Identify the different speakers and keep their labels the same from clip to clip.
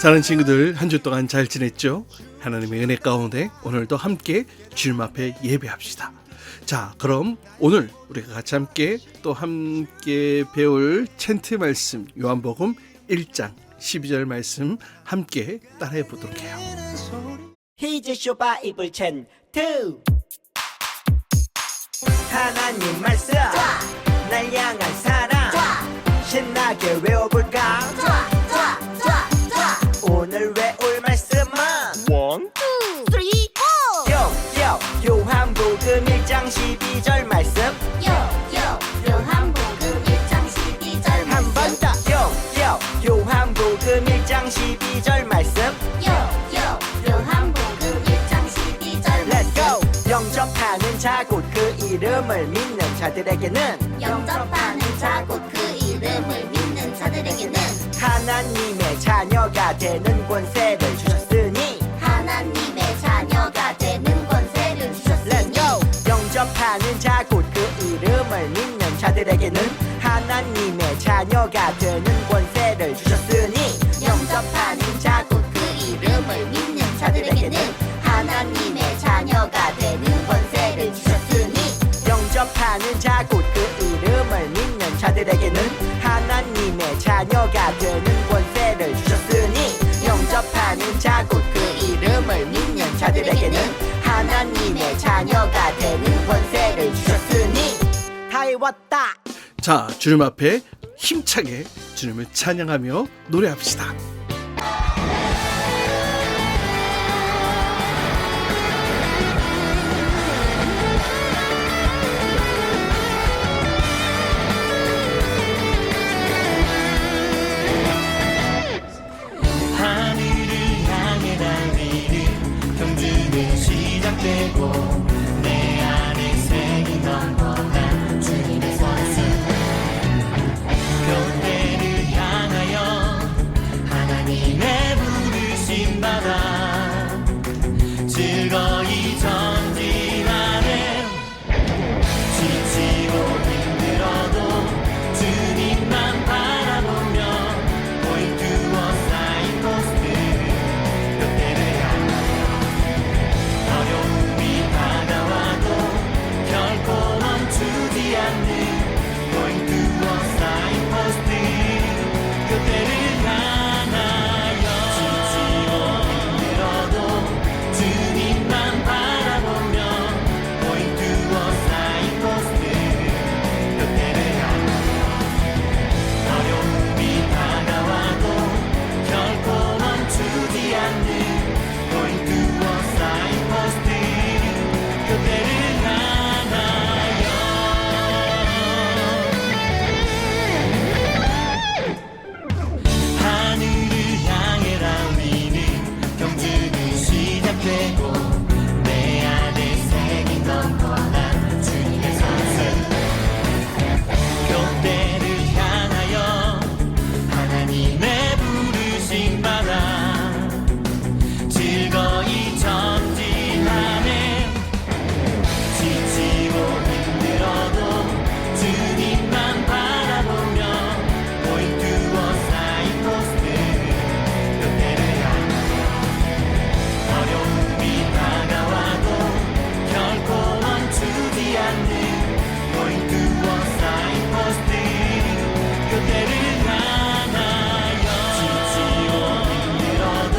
Speaker 1: 사는 친구들 한 주 동안 잘 지냈죠? 하나님의 은혜 가운데 오늘도 함께 주님 앞에 예배합시다. 자, 그럼 오늘 우리가 같이 함께 배울 챈트 말씀 요한복음 1장 12절 말씀 함께 따라해 보도록 해요.
Speaker 2: 히즈쇼 바이블 챈트. 하나님 말씀 날 향한 사랑 신나게 외워볼까? 오늘 외울 말씀은
Speaker 3: 1, 2, 3, 4
Speaker 2: 요한복음 1장 12절 말씀
Speaker 3: 요한복음 1장 12절
Speaker 2: 한 번 더 요한복음 1장 12절 말씀
Speaker 3: 요한복음 1장 12절
Speaker 2: Let's go! 영접하는 자 곧 그 이름을 믿는 자들에게는
Speaker 3: 영접하는 자 곧 그 이름을 믿는 자들에게는
Speaker 2: 하나님의 자녀가 되는 권세를 주셨으니
Speaker 3: 하나님의 자녀가 되는 권세를 주셨으니
Speaker 2: Let's go! 영접하는 자 곧 그 이름을 믿는 자들에게는 하나님의 자녀가 되는 권세를 주셨으니
Speaker 3: 영접하는 자 곧 그 이름을 믿는 자들에게는 하나님의 자녀가 되는 권세를 주셨으니
Speaker 2: 영접하는 자 곧 그 이름을 믿는 자들에게는 하나님의 자녀가 되는 권세를 주셨으니 영접하는 자 곧 그 이름을 믿는 자들에게는 하나님의 자녀가 되는 권세를 주셨으니 다 외웠다.
Speaker 1: 자, 주님 앞에 힘차게 주님을 찬양하며 노래합시다.
Speaker 4: 하늘을 향해 달리는 경주는 시작되고 내 안에 생긴 넉넉한 주님의 권세 교대를 향하여 하나님의 부르심 받아 즐거이 전진하네 지치고 힘들어도 주님만 바라보며 Going to a signpost 그때를 어려움이 다가와도 결코 멈추지 않는 Going to a signpost 그때를 향하여 지치고 힘들어도 주님만 바라보며 Going to a signpost 그때를 어려움이 다가와도 결코 멈추지 않는 Going to a signpost 그때를 향하여 하늘을 향해 달리는 경주는 시작되고 내 안에 생긴 넉넉한 주님의 선수 교대를 향하여 하나님의 부르심 받아 즐거이 전진하네 지치고 힘들어도 주님만 바라보며 Going to a signpost 그때를 어려움이 다가와도 결코 멈추지 않는 Going to a signpost 그때를 향하여 지치고 힘들어도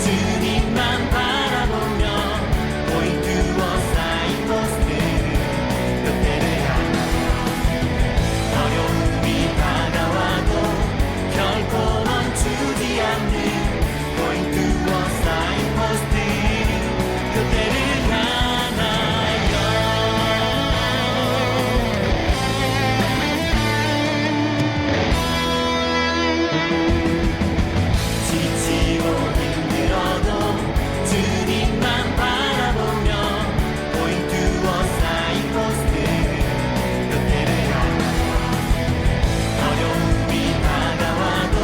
Speaker 4: 주님만 바라보며 Going to a signpost 그때를 어려움이 다가와도 결코 멈추지 않는 Going to a signpost 그때를 향하여 지치고 힘들어도 주님만 바라보며 Going to a signpost 그때를 어려움이 다가와도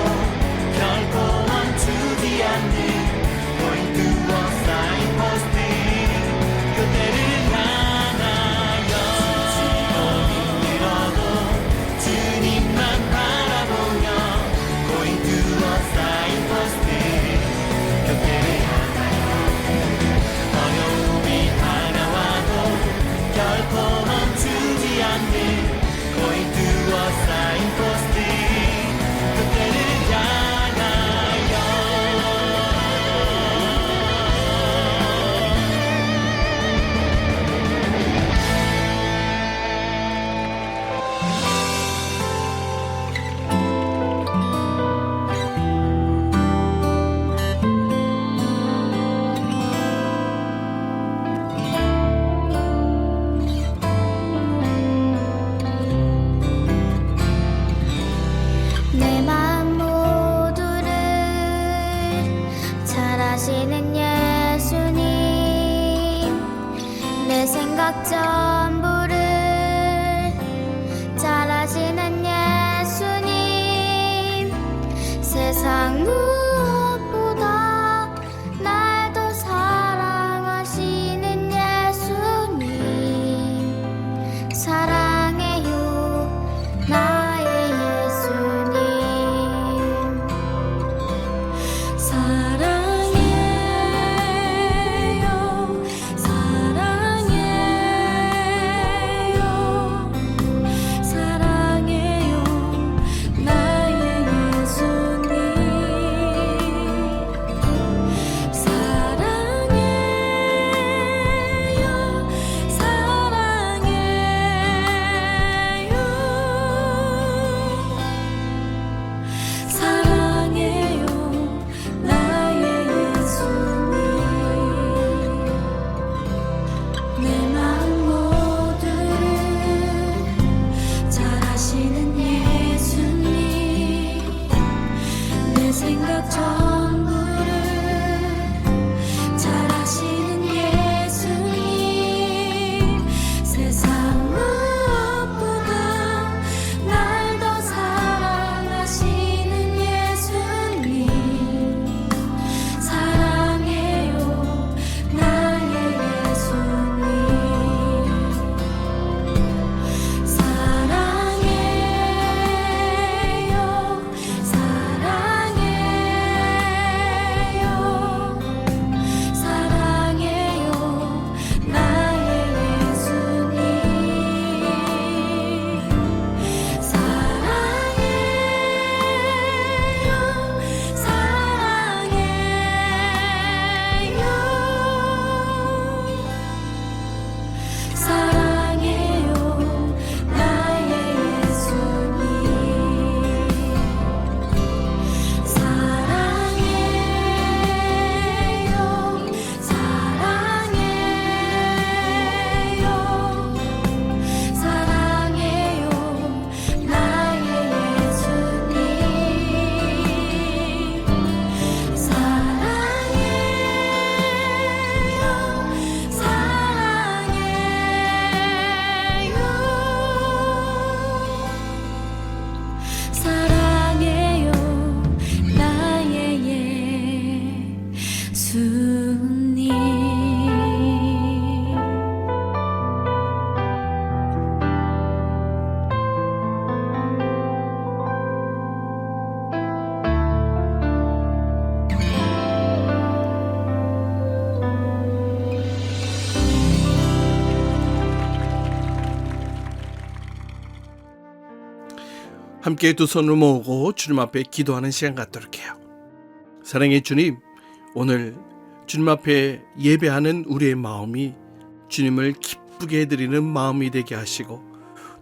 Speaker 1: 함께 두 손을 모으고 주님 앞에 기도하는 시간 갖도록 해요. 사랑의 주님, 오늘 주님 앞에 예배하는 우리의 마음이 주님을 기쁘게 해드리는 마음이 되게 하시고,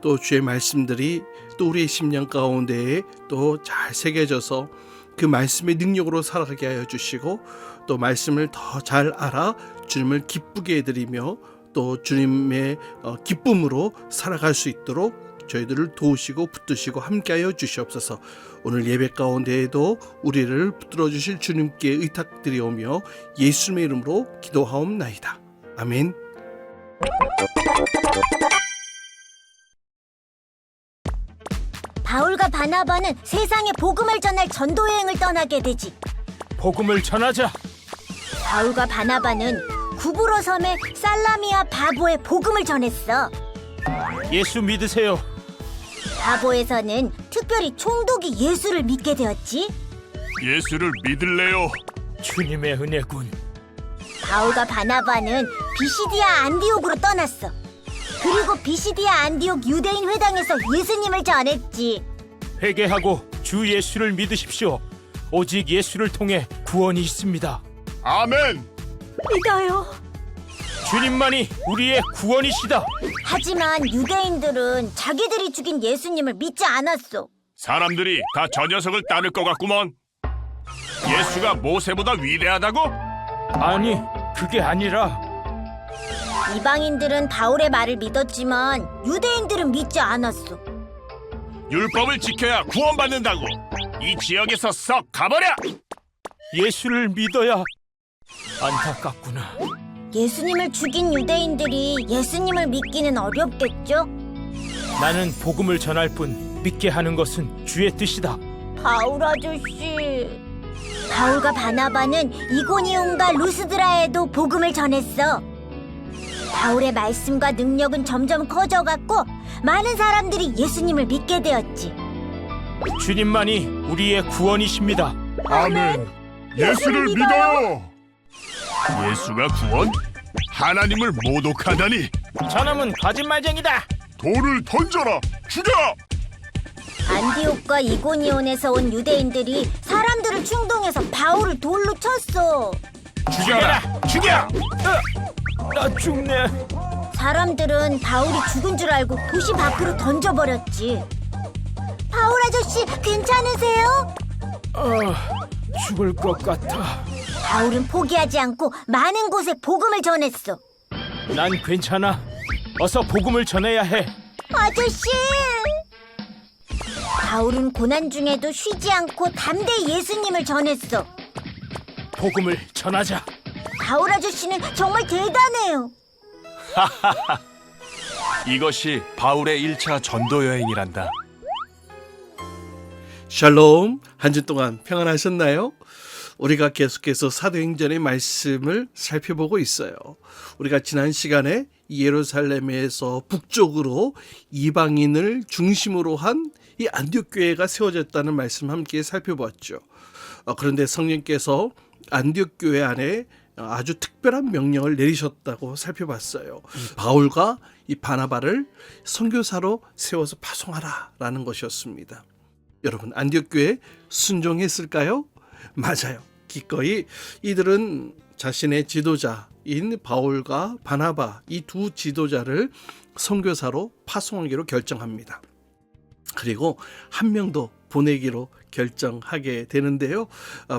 Speaker 1: 또 주의 말씀들이 또 우리의 심령 가운데에 또 잘 새겨져서 그 말씀의 능력으로 살아가게 하여 주시고, 또 말씀을 더 잘 알아 주님을 기쁘게 해드리며 또 주님의 기쁨으로 살아갈 수 있도록 저희들을 도우시고 붙드시고 함께하여 주시옵소서. 오늘 예배 가운데에도 우리를 붙들어 주실 주님께 의탁드리오며 예수님의 이름으로 기도하옵나이다. 아멘.
Speaker 3: 바울과 바나바는 세상에 복음을 전할 전도 여행을 떠나게 되지.
Speaker 5: 복음을 전하자.
Speaker 3: 바울과 바나바는 구브로 섬의 살라미아 바보에 복음을 전했어.
Speaker 5: 예수 믿으세요.
Speaker 3: 바보에서는 특별히 총독이 예수를 믿게 되었지.
Speaker 6: 예수를 믿을래요.
Speaker 5: 주님의 은혜군.
Speaker 3: 바울과 바나바는 비시디아 안디옥으로 떠났어. 그리고 비시디아 안디옥 유대인 회당에서 예수님을 전했지.
Speaker 5: 회개하고 주 예수를 믿으십시오. 오직 예수를 통해 구원이 있습니다.
Speaker 6: 아멘.
Speaker 3: 믿어요.
Speaker 5: 주님만이 우리의 구원이시다.
Speaker 3: 하지만 유대인들은 자기들이 죽인 예수님을 믿지 않았어.
Speaker 6: 사람들이 다 저 녀석을 따를 것 같구먼. 예수가 모세보다 위대하다고?
Speaker 5: 아니, 그게 아니라
Speaker 3: 이방인들은 바울의 말을 믿었지만 유대인들은 믿지 않았어.
Speaker 6: 율법을 지켜야 구원받는다고. 이 지역에서 썩 가버려.
Speaker 5: 예수를 믿어야. 안타깝구나.
Speaker 3: 예수님을 죽인 유대인들이 예수님을 믿기는 어렵겠죠?
Speaker 5: 나는 복음을 전할 뿐 믿게 하는 것은 주의 뜻이다.
Speaker 3: 바울 아저씨. 바울과 바나바는 이고니온과 루스드라에도 복음을 전했어. 바울의 말씀과 능력은 점점 커져갔고 많은 사람들이 예수님을 믿게 되었지.
Speaker 5: 주님만이 우리의 구원이십니다.
Speaker 6: 아멘. 예수를 믿어요. 예수가 구원? 하나님을 모독하다니.
Speaker 5: 저놈은 거짓말쟁이다.
Speaker 6: 돌을 던져라. 죽여.
Speaker 3: 안디옥과 이고니온에서 온 유대인들이 사람들을 충동해서 바울을 돌로 쳤어.
Speaker 6: 죽여라. 죽여.
Speaker 5: 나 죽네.
Speaker 3: 사람들은 바울이 죽은 줄 알고 도시 밖으로 던져버렸지. 바울 아저씨 괜찮으세요?
Speaker 5: 죽을 것 같아.
Speaker 3: 바울은 포기하지 않고 많은 곳에 복음을 전했어.
Speaker 5: 난 괜찮아. 어서 복음을 전해야 해.
Speaker 3: 아저씨! 바울은 고난 중에도 쉬지 않고 담대히 예수님을 전했어.
Speaker 5: 복음을 전하자.
Speaker 3: 바울 아저씨는 정말 대단해요.
Speaker 7: 이것이 바울의 1차 전도 여행이란다.
Speaker 1: 샬롬. 한 주 동안 평안하셨나요? 우리가 계속해서 사도행전의 말씀을 살펴보고 있어요. 우리가 지난 시간에 예루살렘에서 북쪽으로 이방인을 중심으로 한 이 안디옥 교회가 세워졌다는 말씀 함께 살펴보았죠. 그런데 성령께서 안디옥 교회 안에 아주 특별한 명령을 내리셨다고 살펴봤어요. 바울과 이 바나바를 선교사로 세워서 파송하라라는 것이었습니다. 여러분, 안디옥 교회 순종했을까요? 맞아요. 기꺼이 이들은 자신의 지도자인 바울과 바나바, 이 두 지도자를 선교사로 파송하기로 결정합니다. 그리고 한 명도 보내기로 결정하게 되는데요.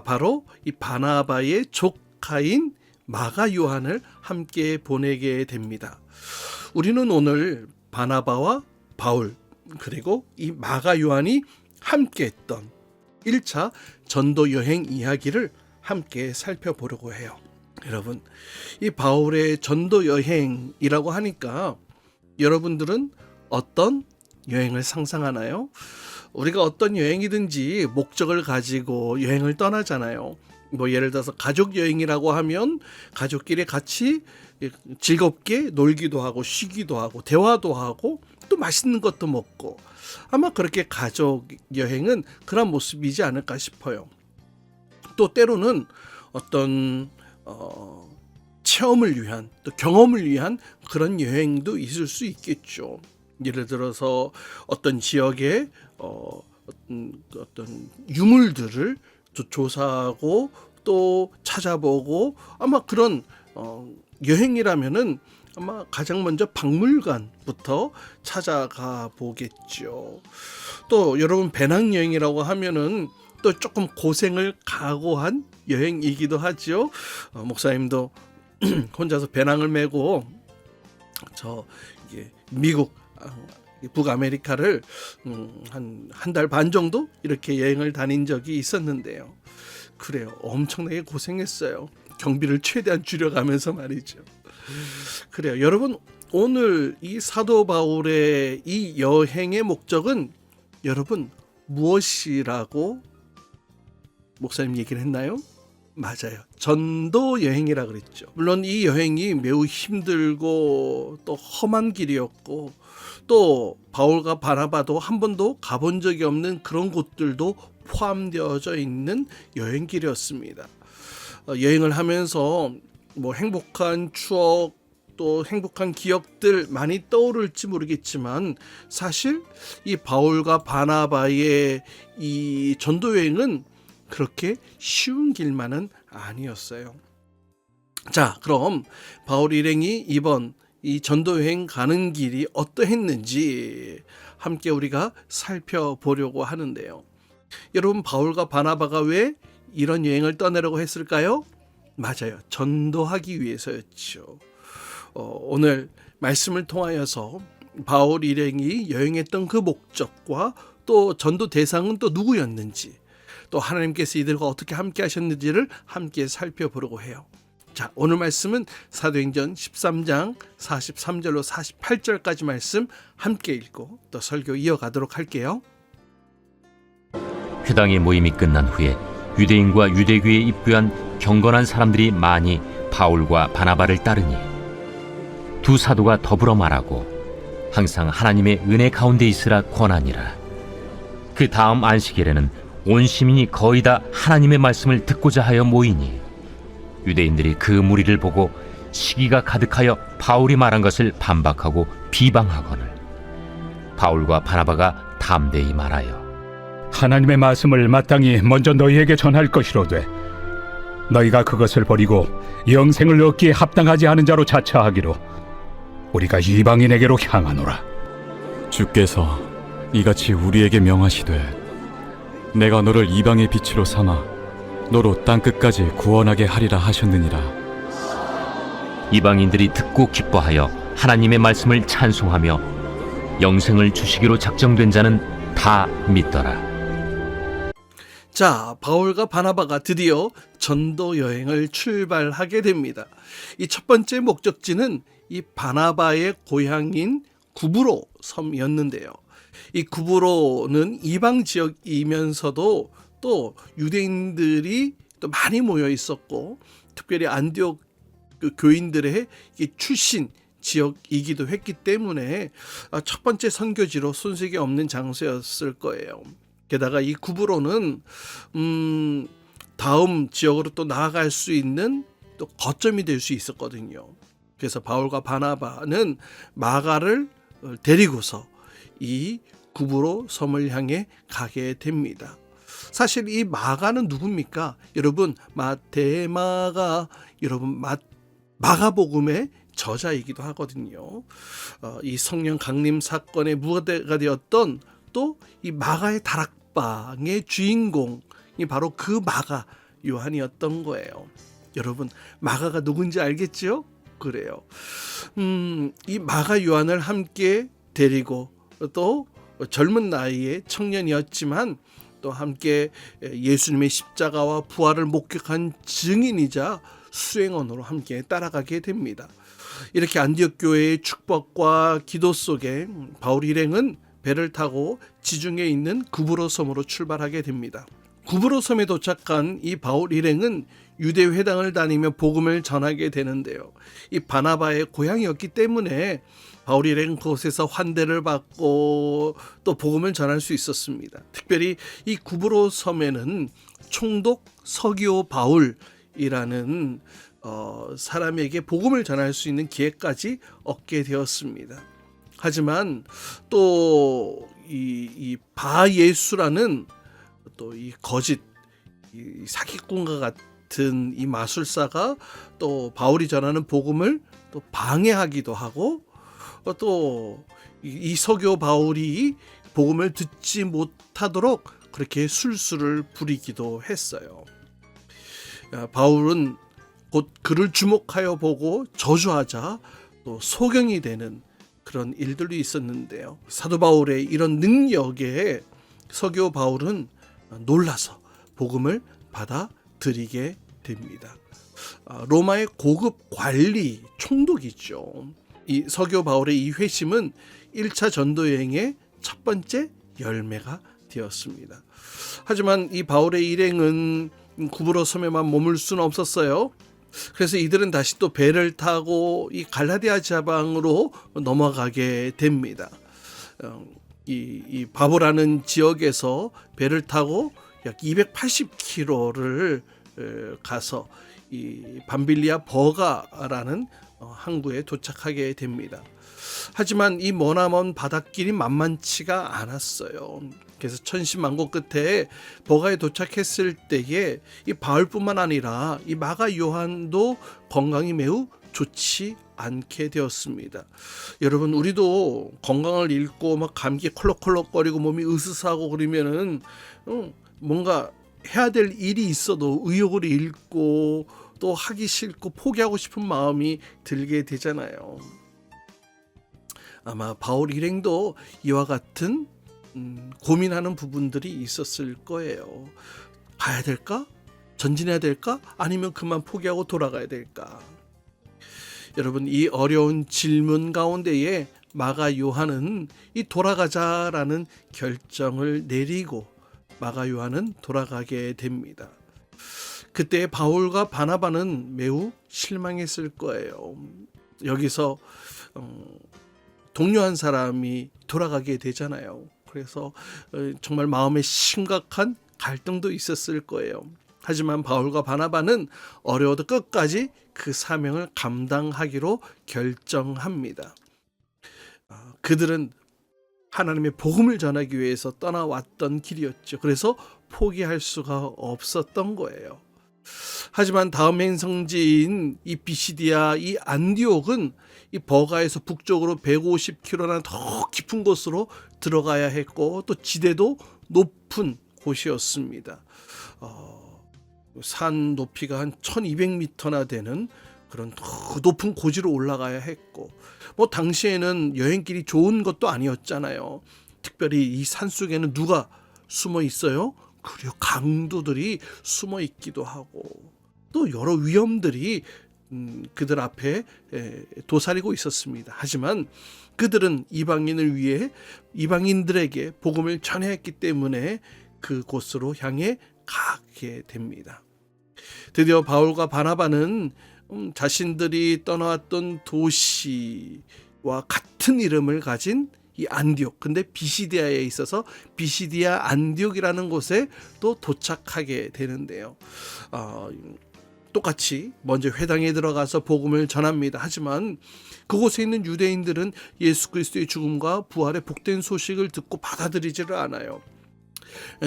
Speaker 1: 바로 이 바나바의 조카인 마가 요한을 함께 보내게 됩니다. 우리는 오늘 바나바와 바울, 그리고 이 마가 요한이 함께 했던 1차 전도 여행 이야기를 함께 살펴보려고 해요. 여러분, 이 바울의 전도 여행이라고 하니까 여러분들은 어떤 여행을 상상하나요? 우리가 어떤 여행이든지 목적을 가지고 여행을 떠나잖아요. 뭐 예를 들어서 가족 여행이라고 하면 가족끼리 같이 즐겁게 놀기도 하고 쉬기도 하고 대화도 하고 또 맛있는 것도 먹고, 아마 그렇게 가족 여행은 그런 모습이지 않을까 싶어요. 또 때로는 어떤 체험을 위한, 또 경험을 위한 그런 여행도 있을 수 있겠죠. 예를 들어서 어떤 지역에 어떤 유물들을 조사하고 또 찾아보고 아마 그런 여행이라면은 아마 가장 먼저 박물관부터 찾아가 보겠죠. 또 여러분 배낭여행이라고 하면은 또 조금 고생을 각오한 여행이기도 하죠. 목사님도 혼자서 배낭을 메고 미국 북아메리카를 한 달 반 정도 이렇게 여행을 다닌 적이 있었는데요. 그래요. 엄청나게 고생했어요. 경비를 최대한 줄여가면서 말이죠. 그래요. 여러분 오늘 이 사도 바울의 이 여행의 목적은 여러분 무엇이라고 목사님 얘기를 했나요? 맞아요. 전도 여행이라 그랬죠. 물론 이 여행이 매우 힘들고 또 험한 길이었고 또 바울과 바나바도 한 번도 가본 적이 없는 그런 곳들도 포함되어져 있는 여행길이었습니다. 여행을 하면서 뭐 행복한 추억 또 행복한 기억들 많이 떠오를지 모르겠지만 사실 이 바울과 바나바의 이 전도 여행은 그렇게 쉬운 길만은 아니었어요. 자, 그럼 바울 일행이 이번 이 전도 여행 가는 길이 어떠했는지 함께 우리가 살펴보려고 하는데요. 여러분 바울과 바나바가 왜 이런 여행을 떠나려고 했을까요? 맞아요. 전도하기 위해서였죠. 오늘 말씀을 통하여서 바울 일행이 여행했던 그 목적과 또 전도 대상은 또 누구였는지 또 하나님께서 이들과 어떻게 함께 하셨는지를 함께 살펴보려고 해요. 자, 오늘 말씀은 사도행전 13장 43절로 48절까지 말씀 함께 읽고 또 설교 이어가도록 할게요.
Speaker 8: 회당의 모임이 끝난 후에 유대인과 유대교에 입교한 경건한 사람들이 많이 바울과 바나바를 따르니 두 사도가 더불어 말하고 항상 하나님의 은혜 가운데 있으라 권하니라. 그 다음 안식일에는 온 시민이 거의 다 하나님의 말씀을 듣고자 하여 모이니 유대인들이 그 무리를 보고 시기가 가득하여 바울이 말한 것을 반박하고 비방하거늘 바울과 바나바가 담대히 말하여
Speaker 9: 하나님의 말씀을 마땅히 먼저 너희에게 전할 것이로되 너희가 그것을 버리고 영생을 얻기에 합당하지 않은 자로 자처하기로 우리가 이방인에게로 향하노라.
Speaker 10: 주께서 이같이 우리에게 명하시되 내가 너를 이방의 빛으로 삼아 너로 땅끝까지 구원하게 하리라 하셨느니라.
Speaker 8: 이방인들이 듣고 기뻐하여 하나님의 말씀을 찬송하며 영생을 주시기로 작정된 자는 다 믿더라.
Speaker 1: 자, 바울과 바나바가 드디어 전도 여행을 출발하게 됩니다. 이 첫 번째 목적지는 이 바나바의 고향인 구브로 섬이었는데요. 이 구브로는 이방 지역이면서도 또 유대인들이 또 많이 모여 있었고 특별히 안디옥 교인들의 출신 지역이기도 했기 때문에 첫 번째 선교지로 손색이 없는 장소였을 거예요. 게다가 이 구브로는 다음 지역으로 또 나아갈 수 있는 또 거점이 될 수 있었거든요. 그래서 바울과 바나바는 마가를 데리고서 이 구브로 섬을 향해 가게 됩니다. 사실 이 마가는 누굽니까? 여러분 마테마가 여러분 마가복음의 저자이기도 하거든요. 이 성령 강림 사건의 무대가 되었던 또 이 마가의 다락방의 주인공이 바로 그 마가 요한이었던 거예요. 여러분 마가가 누군지 알겠죠? 그래요. 이 마가 요한을 함께 데리고 또 젊은 나이에 청년이었지만 또 함께 예수님의 십자가와 부활을 목격한 증인이자 수행원으로 함께 따라가게 됩니다. 이렇게 안디옥 교회의 축복과 기도 속에 바울 일행은 배를 타고 지중해에 있는 구브로 섬으로 출발하게 됩니다. 구브로 섬에 도착한 이 바울 일행은 유대 회당을 다니며 복음을 전하게 되는데요. 이 바나바의 고향이었기 때문에 바울 일행은 그곳에서 환대를 받고 또 복음을 전할 수 있었습니다. 특별히 이 구브로 섬에는 총독 서기오 바울이라는 사람에게 복음을 전할 수 있는 기회까지 얻게 되었습니다. 하지만 또 이 바예수라는 또 이 거짓 이 사기꾼과 같은 이 마술사가 또 바울이 전하는 복음을 또 방해하기도 하고 또 이 서교 바울이 복음을 듣지 못하도록 그렇게 술수를 부리기도 했어요. 바울은 곧 그를 주목하여 보고 저주하자 또 소경이 되는 그런 일들도 있었는데요. 사도 바울의 이런 능력에 서교 바울은 놀라서 복음을 받아들이게 됩니다. 로마의 고급 관리 총독이죠. 이 서교 바울의 이 회심은 1차 전도 여행의 첫 번째 열매가 되었습니다. 하지만 이 바울의 일행은 구부러 섬에만 머물 수는 없었어요. 그래서 이들은 다시 또 배를 타고 이 갈라디아 지방으로 넘어가게 됩니다. 이 바보라는 지역에서 배를 타고 약 280km를 가서 이 밤빌리아 버가라는 항구에 도착하게 됩니다. 하지만 이 머나먼 바닷길이 만만치가 않았어요. 그래서 천신만고 끝에 버가에 도착했을 때에 이 바울뿐만 아니라 이 마가 요한도 건강이 매우 좋지 않게 되었습니다. 여러분, 우리도 건강을 잃고 막 감기에 콜록콜록거리고 몸이 으스스하고 그러면은 뭔가 해야 될 일이 있어도 의욕을 잃고 또 하기 싫고 포기하고 싶은 마음이 들게 되잖아요. 아마 바울 일행도 이와 같은 고민하는 부분들이 있었을 거예요. 가야 될까? 전진해야 될까? 아니면 그만 포기하고 돌아가야 될까? 여러분, 이 어려운 질문 가운데에 마가 요한은 이 돌아가자라는 결정을 내리고 마가 요한은 돌아가게 됩니다. 그때 바울과 바나바는 매우 실망했을 거예요. 여기서 동료 한 사람이 돌아가게 되잖아요. 그래서 정말 마음에 심각한 갈등도 있었을 거예요. 하지만 바울과 바나바는 어려워도 끝까지 그 사명을 감당하기로 결정합니다. 그들은 하나님의 복음을 전하기 위해서 떠나왔던 길이었죠. 그래서 포기할 수가 없었던 거예요. 하지만 다음 행성지인 이 비시디아 이 안디옥은 이 버가에서 북쪽으로 150km나 더 깊은 곳으로 들어가야 했고 또 지대도 높은 곳이었습니다. 산 높이가 한 1200m나 되는 그런 높은 고지로 올라가야 했고 뭐 당시에는 여행길이 좋은 것도 아니었잖아요. 특별히 이 산속에는 누가 숨어 있어요? 그리고 강도들이 숨어 있기도 하고 또 여러 위험들이 그들 앞에 도사리고 있었습니다. 하지만 그들은 이방인을 위해 이방인들에게 복음을 전해야 했기 때문에 그곳으로 향해 가게 됩니다. 드디어 바울과 바나바는 자신들이 떠나왔던 도시와 같은 이름을 가진 이 안디옥, 근데 비시디아에 있어서 비시디아 안디옥이라는 곳에 또 도착하게 되는데요. 똑같이 먼저 회당에 들어가서 복음을 전합니다. 하지만 그곳에 있는 유대인들은 예수 그리스도의 죽음과 부활의 복된 소식을 듣고 받아들이지를 않아요.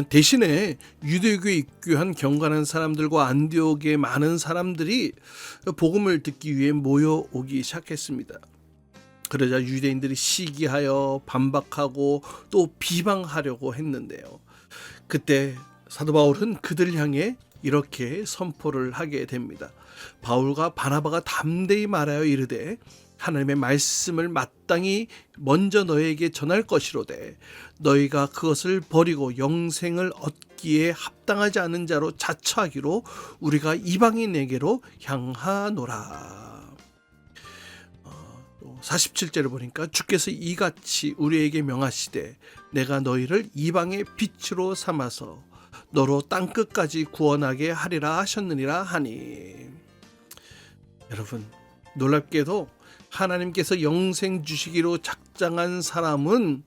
Speaker 1: 대신에 유대교에 입교한 경건한 사람들과 안디옥의 많은 사람들이 복음을 듣기 위해 모여오기 시작했습니다. 그러자 유대인들이 시기하여 반박하고 또 비방하려고 했는데요. 그때 사도 바울은 그들 향해 이렇게 선포를 하게 됩니다. 바울과 바나바가 담대히 말하여 이르되 하나님의 말씀을 마땅히 먼저 너에게 전할 것이로되 너희가 그것을 버리고 영생을 얻기에 합당하지 않은 자로 자처하기로 우리가 이방인에게로 향하노라. 47절을 보니까 주께서 이같이 우리에게 명하시되 내가 너희를 이방의 빛으로 삼아서 너로 땅끝까지 구원하게 하리라 하셨느니라 하니. 여러분, 놀랍게도 하나님께서 영생 주시기로 작정한 사람은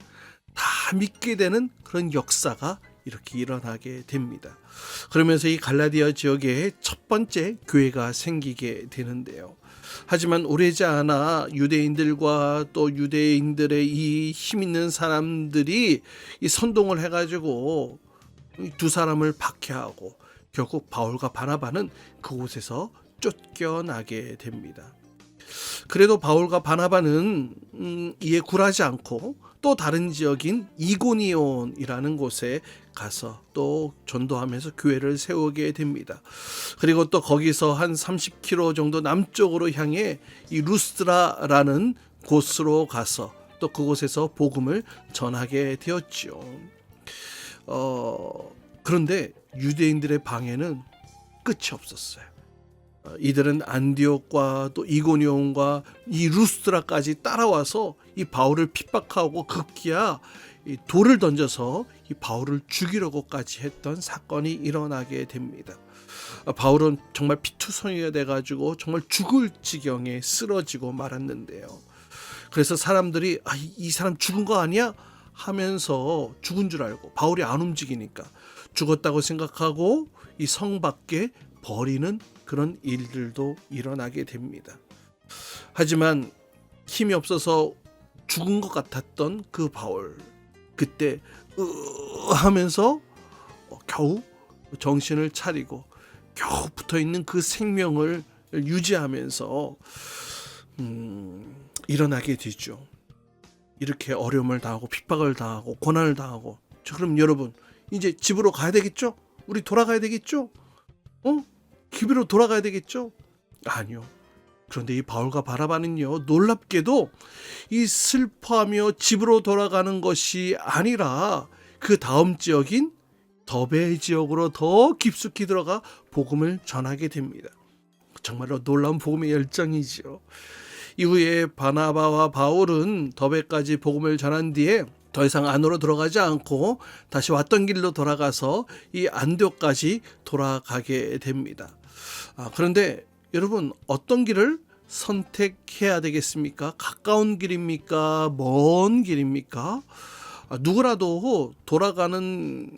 Speaker 1: 다 믿게 되는 그런 역사가 이렇게 일어나게 됩니다. 그러면서 이 갈라디아 지역에 첫 번째 교회가 생기게 되는데요. 하지만 오래지 않아 유대인들과 또 유대인들의 이 힘 있는 사람들이 이 선동을 해가지고 이 두 사람을 박해하고 결국 바울과 바나바는 그곳에서 쫓겨나게 됩니다. 그래도 바울과 바나바는 이에 굴하지 않고 또 다른 지역인 이고니온이라는 곳에 가서 또 전도하면서 교회를 세우게 됩니다. 그리고 또 거기서 한 30km 정도 남쪽으로 향해 이 루스드라라는 곳으로 가서 또 그곳에서 복음을 전하게 되었죠. 그런데 유대인들의 방해는 끝이 없었어요. 이들은 안디옥과 또 이고니온과 이 루스드라까지 따라와서 이 바울을 핍박하고 급기야 이 돌을 던져서 이 바울을 죽이려고까지 했던 사건이 일어나게 됩니다. 바울은 정말 피투성이가 돼가지고 정말 죽을 지경에 쓰러지고 말았는데요. 그래서 사람들이 이 사람 죽은 거 아니야? 하면서 죽은 줄 알고 바울이 안 움직이니까 죽었다고 생각하고 이 성 밖에 버리는 그런 일들도 일어나게 됩니다. 하지만 힘이 없어서 죽은 것 같았던 그 바울, 그때 하면서 겨우 정신을 차리고 겨우 붙어있는 그 생명을 유지하면서 일어나게 되죠. 이렇게 어려움을 당하고 핍박을 당하고 고난을 당하고, 그럼 여러분 이제 집으로 가야 되겠죠? 우리 돌아가야 되겠죠? 기비로 돌아가야 되겠죠? 아니요. 그런데 이 바울과 바나바는요, 놀랍게도 이 슬퍼하며 집으로 돌아가는 것이 아니라 그 다음 지역인 더베 지역으로 더 깊숙이 들어가 복음을 전하게 됩니다. 정말로 놀라운 복음의 열정이지요. 이후에 바나바와 바울은 더베까지 복음을 전한 뒤에 더 이상 안으로 들어가지 않고 다시 왔던 길로 돌아가서 이 안디옥까지 돌아가게 됩니다. 그런데 여러분, 어떤 길을 선택해야 되겠습니까? 가까운 길입니까? 먼 길입니까? 누구라도 돌아가는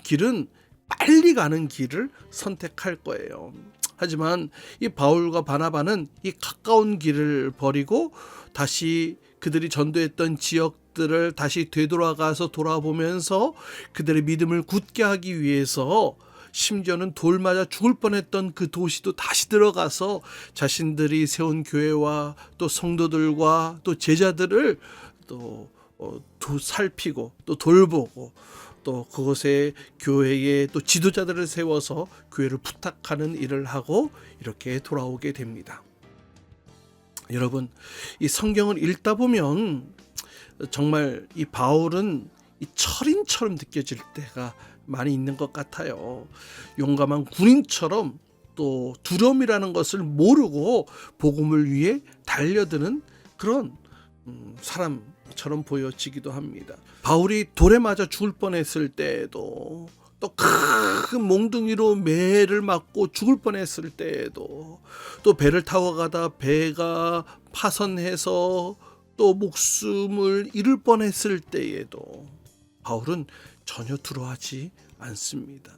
Speaker 1: 길은 빨리 가는 길을 선택할 거예요. 하지만 이 바울과 바나바는 이 가까운 길을 버리고 다시 그들이 전도했던 지역들을 다시 되돌아가서 돌아보면서 그들의 믿음을 굳게 하기 위해서, 심지어는 돌 맞아 죽을 뻔했던 그 도시도 다시 들어가서 자신들이 세운 교회와 또 성도들과 또 제자들을 또 살피고 또 돌보고 또 그곳에 교회에 또 지도자들을 세워서 교회를 부탁하는 일을 하고 이렇게 돌아오게 됩니다. 여러분, 이 성경을 읽다 보면 정말 이 바울은 이 철인처럼 느껴질 때가 많이 있는 것 같아요. 용감한 군인처럼 또 두려움이라는 것을 모르고 복음을 위해 달려드는 그런 사람처럼 보여지기도 합니다. 바울이 돌에 맞아 죽을 뻔했을 때에도, 또 큰 몽둥이로 매를 맞고 죽을 뻔했을 때에도, 또 배를 타고 가다 배가 파선해서 또 목숨을 잃을 뻔했을 때에도 바울은 전혀 두려워하지 않습니다.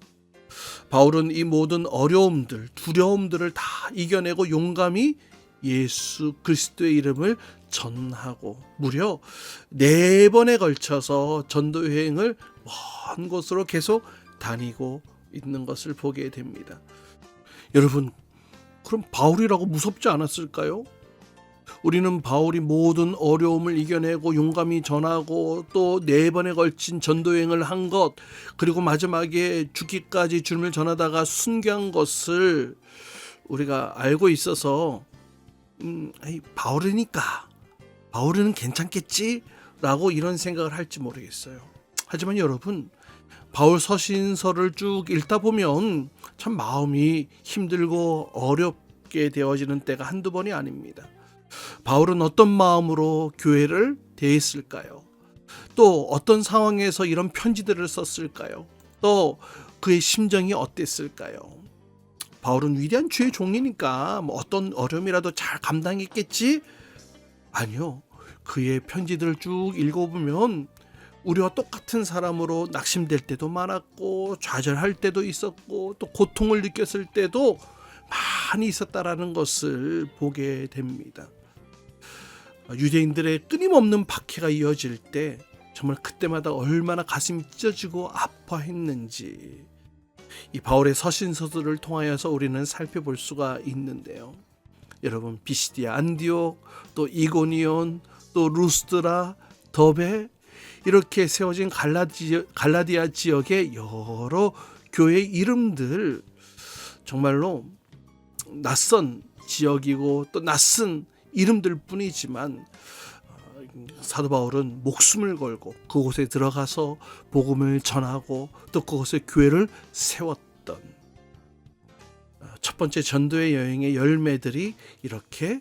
Speaker 1: 바울은 이 모든 어려움들, 두려움들을 다 이겨내고 용감히 예수 그리스도의 이름을 전하고 무려 4번에 걸쳐서 전도 여행을 먼 곳으로 계속 다니고 있는 것을 보게 됩니다. 여러분, 그럼 바울이라고 무섭지 않았을까요? 우리는 바울이 모든 어려움을 이겨내고 용감히 전하고 또 4번에 걸친 전도여행을 한 것, 그리고 마지막에 죽기까지 주님을 전하다가 순교한 것을 우리가 알고 있어서 바울이니까, 바울은 괜찮겠지? 라고 이런 생각을 할지 모르겠어요. 하지만 여러분, 바울 서신서를 쭉 읽다 보면 참 마음이 힘들고 어렵게 되어지는 때가 한두 번이 아닙니다. 바울은 어떤 마음으로 교회를 대했을까요? 또 어떤 상황에서 이런 편지들을 썼을까요? 또 그의 심정이 어땠을까요? 바울은 위대한 주의 종이니까 어떤 어려움이라도 잘 감당했겠지? 아니요. 그의 편지들을 쭉 읽어보면 우리와 똑같은 사람으로 낙심될 때도 많았고 좌절할 때도 있었고 또 고통을 느꼈을 때도 많이 있었다라는 것을 보게 됩니다. 유대인들의 끊임없는 박해가 이어질 때 정말 그때마다 얼마나 가슴이 찢어지고 아파했는지 이 바울의 서신서들을 통하여서 우리는 살펴볼 수가 있는데요. 여러분, 비시디아, 안디옥, 또 이고니온, 또 루스드라, 더베 이렇게 세워진 갈라디아 지역의 여러 교회 이름들, 정말로 낯선 지역이고 또 낯선 이름들 뿐이지만 사도 바울은 목숨을 걸고 그곳에 들어가서 복음을 전하고 또 그곳에 교회를 세웠던 첫 번째 전도의 여행의 열매들이 이렇게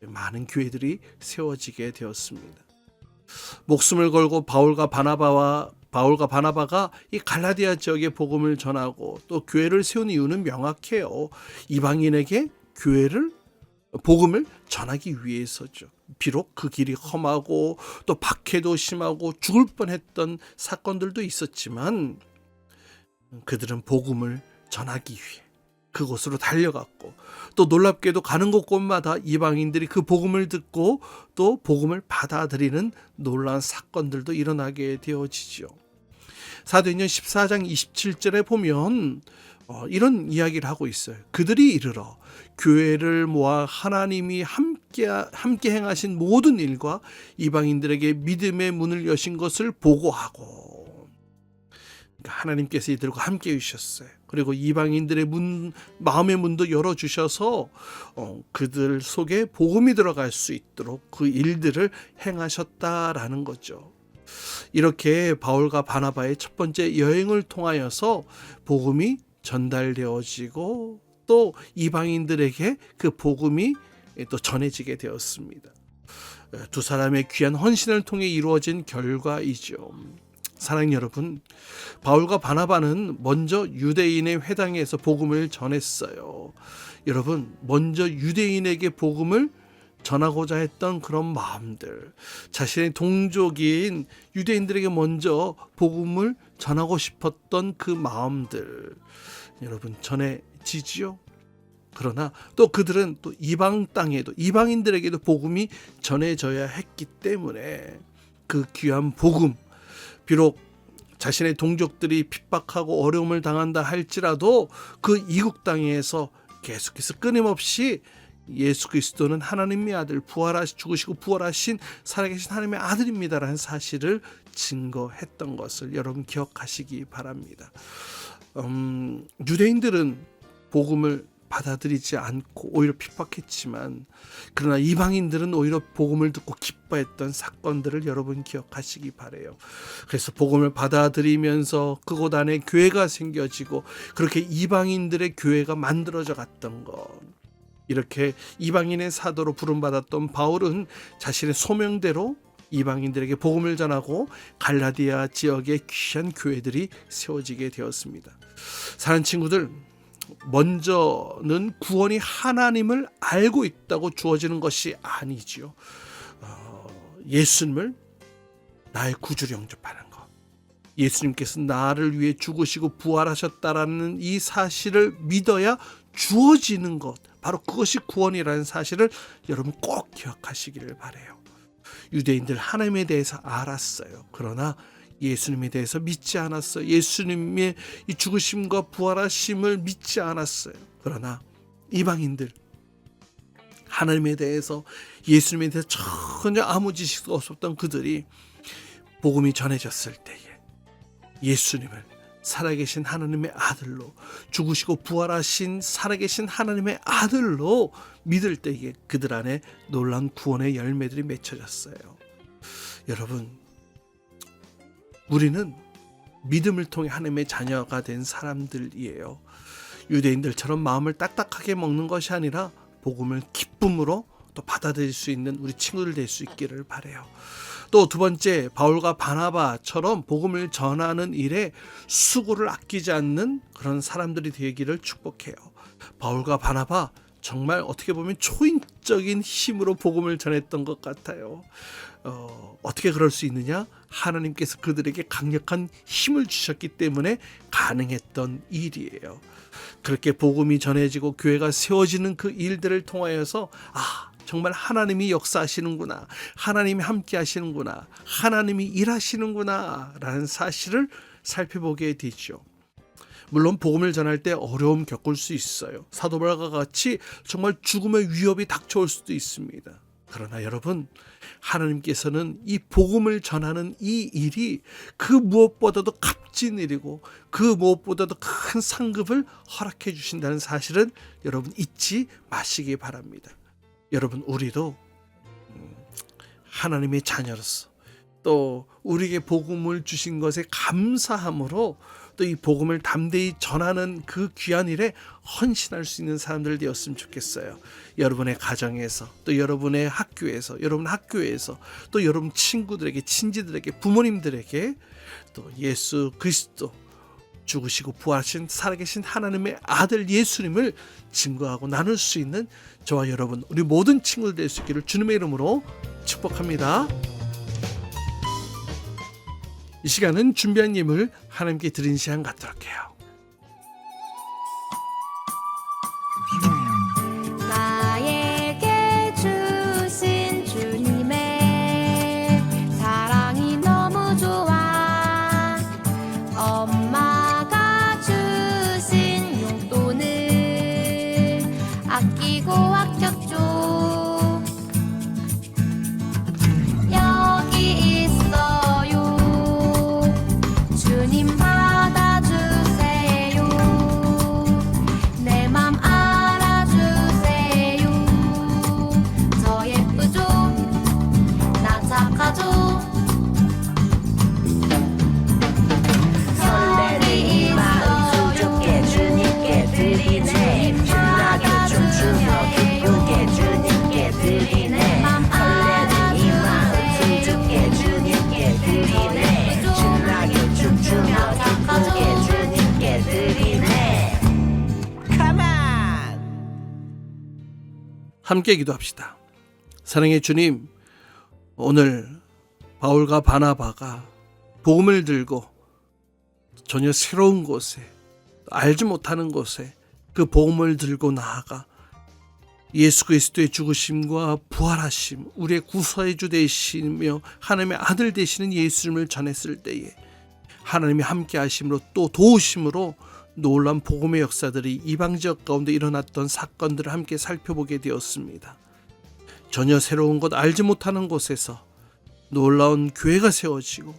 Speaker 1: 많은 교회들이 세워지게 되었습니다. 목숨을 걸고 바울과 바나바가 이 갈라디아 지역의 복음을 전하고 또 교회를 세운 이유는 명확해요. 이방인에게 복음을 전하기 위해서죠. 비록 그 길이 험하고 또 박해도 심하고 죽을 뻔했던 사건들도 있었지만 그들은 복음을 전하기 위해 그곳으로 달려갔고 또 놀랍게도 가는 곳곳마다 이방인들이 그 복음을 듣고 또 복음을 받아들이는 놀라운 사건들도 일어나게 되어지죠. 사도행전 14장 27절에 보면 이런 이야기를 하고 있어요. 그들이 이르러 교회를 모아 하나님이 함께 행하신 모든 일과 이방인들에게 믿음의 문을 여신 것을 보고하고, 그러니까 하나님께서 이들과 함께 해주셨어요. 그리고 이방인들의 마음의 문도 열어주셔서 그들 속에 복음이 들어갈 수 있도록 그 일들을 행하셨다라는 거죠. 이렇게 바울과 바나바의 첫 번째 여행을 통하여서 복음이 전달되어지고 또 이방인들에게 그 복음이 또 전해지게 되었습니다. 두 사람의 귀한 헌신을 통해 이루어진 결과이죠. 사랑하는 여러분, 바울과 바나바는 먼저 유대인의 회당에서 복음을 전했어요. 여러분, 먼저 유대인에게 복음을 전하고자 했던 그런 마음들, 자신의 동족인 유대인들에게 먼저 복음을 전하고 싶었던 그 마음들, 여러분 전해지지요. 그러나 또 그들은 또 이방 땅에도 이방인들에게도 복음이 전해져야 했기 때문에 그 귀한 복음, 비록 자신의 동족들이 핍박하고 어려움을 당한다 할지라도 그 이국 땅에서 계속해서 끊임없이 예수 그리스도는 하나님의 아들, 죽으시고 부활하신 살아계신 하나님의 아들입니다라는 사실을 증거했던 것을 여러분 기억하시기 바랍니다. 유대인들은 복음을 받아들이지 않고 오히려 핍박했지만, 그러나 이방인들은 오히려 복음을 듣고 기뻐했던 사건들을 여러분 기억하시기 바라요. 그래서 복음을 받아들이면서 그곳 안에 교회가 생겨지고 그렇게 이방인들의 교회가 만들어져 갔던 것, 이렇게 이방인의 사도로 부름받았던 바울은 자신의 소명대로 이방인들에게 복음을 전하고 갈라디아 지역의 귀한 교회들이 세워지게 되었습니다. 사랑하는 친구들, 먼저는 구원이 하나님을 알고 있다고 주어지는 것이 아니지요. 예수님을 나의 구주로 영접하는 것, 예수님께서 나를 위해 죽으시고 부활하셨다라는 이 사실을 믿어야 주어지는 것, 바로 그것이 구원이라는 사실을 여러분 꼭 기억하시기를 바라요. 유대인들 하나님에 대해서 알았어요. 그러나 예수님에 대해서 믿지 않았어요. 예수님의 이 죽으심과 부활하심을 믿지 않았어요. 그러나 이방인들, 하나님에 대해서, 예수님에 대해서 전혀 아무 지식도 없었던 그들이 복음이 전해졌을 때에 예수님을 살아계신 하나님의 아들로, 죽으시고 부활하신 살아계신 하나님의 아들로 믿을 때에 그들 안에 놀라운 구원의 열매들이 맺혀졌어요. 여러분, 우리는 믿음을 통해 하나님의 자녀가 된 사람들이에요. 유대인들처럼 마음을 딱딱하게 먹는 것이 아니라 복음을 기쁨으로 또 받아들일 수 있는 우리 친구들 될 수 있기를 바라요. 또 두 번째, 바울과 바나바처럼 복음을 전하는 일에 수고를 아끼지 않는 그런 사람들이 되기를 축복해요. 바울과 바나바 정말 어떻게 보면 전적인 힘으로 복음을 전했던 것 같아요. 어떻게 그럴 수 있느냐? 하나님께서 그들에게 강력한 힘을 주셨기 때문에 가능했던 일이에요. 그렇게 복음이 전해지고 교회가 세워지는 그 일들을 통하여서 정말 하나님이 역사하시는구나, 하나님이 함께 하시는구나, 하나님이 일하시는구나 라는 사실을 살펴보게 되죠. 물론 복음을 전할 때 어려움 겪을 수 있어요. 사도 바울과 같이 정말 죽음의 위협이 닥쳐올 수도 있습니다. 그러나 여러분, 하나님께서는 이 복음을 전하는 이 일이 그 무엇보다도 값진 일이고 그 무엇보다도 큰 상급을 허락해 주신다는 사실은 여러분 잊지 마시기 바랍니다. 여러분, 우리도 하나님의 자녀로서 또 우리에게 복음을 주신 것에 감사함으로 또 이 복음을 담대히 전하는 그 귀한 일에 헌신할 수 있는 사람들 되었으면 좋겠어요. 여러분의 가정에서, 또 여러분의 학교에서, 여러분 학교에서, 또 여러분 친구들에게, 친지들에게, 부모님들에게 또 예수 그리스도 죽으시고 부활하신 살아계신 하나님의 아들 예수님을 증거하고 나눌 수 있는 저와 여러분, 우리 모든 친구들 될 수 있기를 주님의 이름으로 축복합니다. 이 시간은 준비한 예물 하나님께 드린 시간 갖도록 해요.
Speaker 3: 나에게 주신 주님의 사랑이 너무 좋아. 엄마가 주신 용돈을 아끼고 아꼈죠. 여기 있어요. 주님 받아주세요. 내 맘 알아주세요. 저 예쁘죠? 나 착하죠?
Speaker 2: 설레는 마음 주께 주님께 드리네. 신나게 춤추며 기쁘게 주님께 드리네. 설레는 이 마음 주께 주님께 드리네. 신나게 춤추며 기쁘게 주님께 드리네. Come on!
Speaker 1: 함께 기도합시다. 사랑의 주님, 오늘 바울과 바나바가 복음을 들고 전혀 새로운 곳에, 알지 못하는 곳에 그 복음을 들고 나아가 예수 그리스도의 죽으심과 부활하심, 우리의 구서의 주 되시며 하나님의 아들 되시는 예수님을 전했을 때에 하나님이 함께 하심으로 또 도우심으로 놀라운 복음의 역사들이 이방 지역 가운데 일어났던 사건들을 함께 살펴보게 되었습니다. 전혀 새로운 곳, 알지 못하는 곳에서 놀라운 교회가 세워지고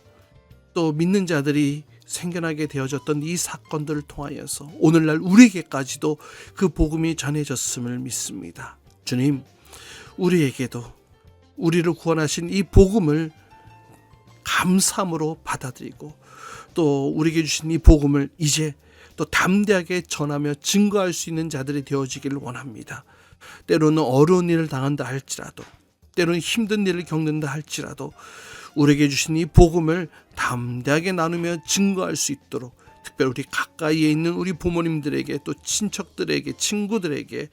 Speaker 1: 또 믿는 자들이 생겨나게 되어졌던 이 사건들을 통하여서 오늘날 우리에게까지도 그 복음이 전해졌음을 믿습니다. 주님, 우리에게도 우리를 구원하신 이 복음을 감사함으로 받아들이고 또 우리에게 주신 이 복음을 이제 또 담대하게 전하며 증거할 수 있는 자들이 되어지기를 원합니다. 때로는 어려운 일을 당한다 할지라도, 때로는 힘든 일을 겪는다 할지라도 우리에게 주신 이 복음을 담대하게 나누며 증거할 수 있도록 특별히 우리 가까이에 있는 우리 부모님들에게, 또 친척들에게, 친구들에게,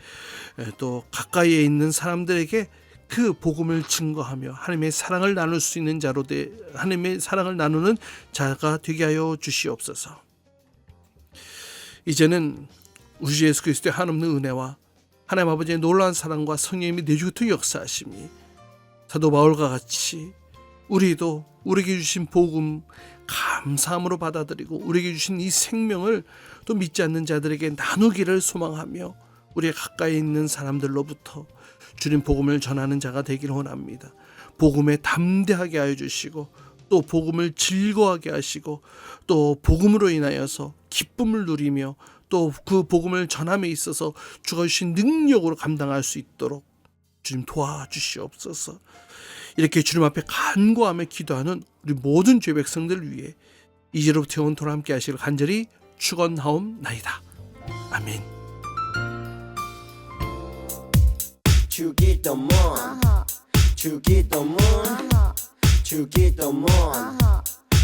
Speaker 1: 또 가까이에 있는 사람들에게 그 복음을 증거하며 하나님의 사랑을 나눌 수 있는 자로 하나님의 사랑을 나누는 자가 되게 하여 주시옵소서. 이제는 우리 주 예수 그리스도의 한없는 은혜와 하나님 아버지의 놀라운 사랑과 성령님이 내주부터 역사하심이 사도 바울과 같이 우리도 우리에게 주신 복음 감사함으로 받아들이고 우리에게 주신 이 생명을 또 믿지 않는 자들에게 나누기를 소망하며 우리의 가까이 있는 사람들로부터 주님 복음을 전하는 자가 되기를 원합니다. 복음에 담대하게 하여 주시고 또 복음을 즐거워하게 하시고 또 복음으로 인하여서 기쁨을 누리며 또 그 복음을 전함에 있어서 주가 주신 능력으로 감당할 수 있도록 주님 도와주시옵소서. 이렇게 주님 앞에 간구하며 기도하는 우리 모든 죄 백성들을 위해 이제로부터 영원토록 함께 하시길 간절히 축원하옵나이다. 아멘.
Speaker 2: 주기도문 주기도문 주기도문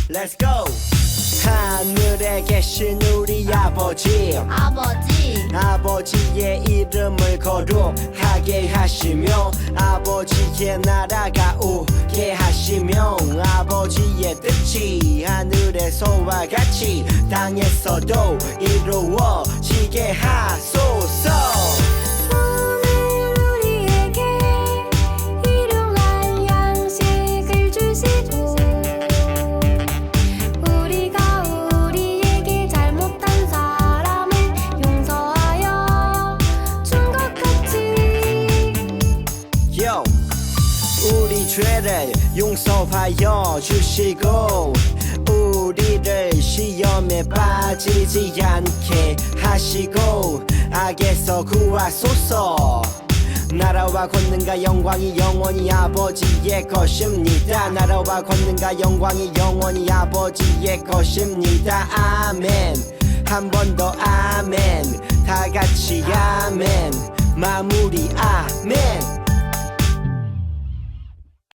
Speaker 2: Let's go. 하늘에 계신 우리 아버지 아버지의 이름을 거룩하게 하시며 아버지의 나라가 오게 하시며 아버지의 뜻이 하늘에서와 같이 땅에서도 이루어지게 하소서.
Speaker 3: 오늘 우리에게 일용할 양식을 주시고 우리가 우리에게 잘못한 사람을 용서하여 준 것 같이
Speaker 2: Yo, 우리 죄를 용서하여 주시고 우리를 시험에 빠지지 않게 하시고 악에서 구하소서. 나라와 권능과 영광이 영원히 아버지의 것입니다. 나라와 권능과 영광이 영원히 아버지의 것입니다. 아멘. 한 번 더 아멘. 다 같이 아멘. 마무리 아멘.